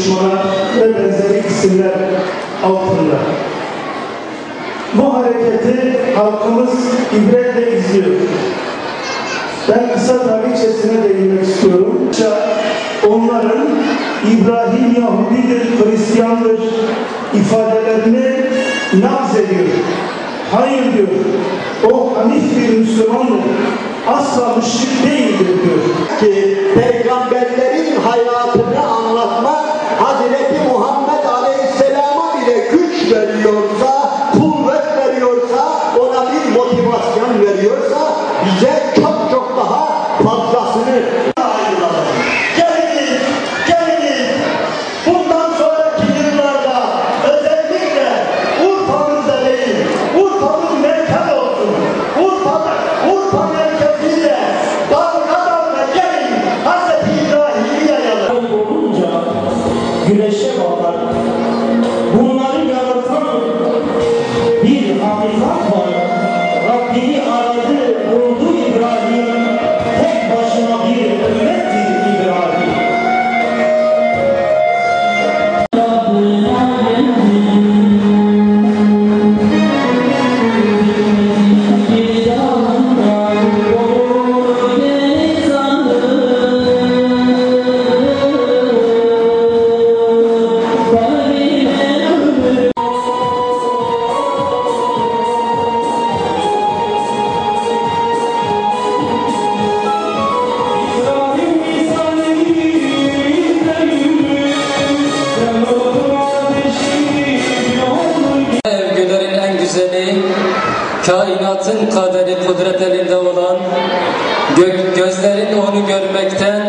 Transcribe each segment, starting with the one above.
düşmana ve benzeri isimler altında. Bu hareketi halkımız ibretle izliyor. Ben kısa tarihçesine değinmek istiyorum. Onların İbrahim Yahudidir, Hristiyandır ifadelerini nabz ediyor. Hayır diyor, o hanif bir Müslümandır, asla müşrik değildir diyor. Ki peygamberlerin hayatını anlatmak Hazreti Muhammed Aleyhisselam'a bile güç veriyorsa, kuvvet veriyorsa, ona bir motivasyon veriyorsa bize çok çok daha fazlasını bundan sonraki yıllarda özellikle Urfa'mızda değil, Urfa'mız merkez olsun. Urfa merkeziyle dalga dalga gelin Hazreti İbrahim'i yayalım. Olunca güneşe bakar. Bunları yaratan bir hakikat var. Rabbini aradı, buldu İbrahim. Tek başına bir ümmettir İbrahim. Kainatın kaderi kudret elinde olan, gözlerin onu görmekten,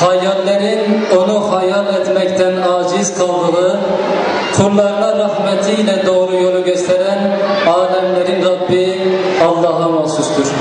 hayallerin onu hayal etmekten aciz kaldığı, kullarına rahmetiyle doğru yolu gösteren alemlerin Rabbi Allah'a mahsustur.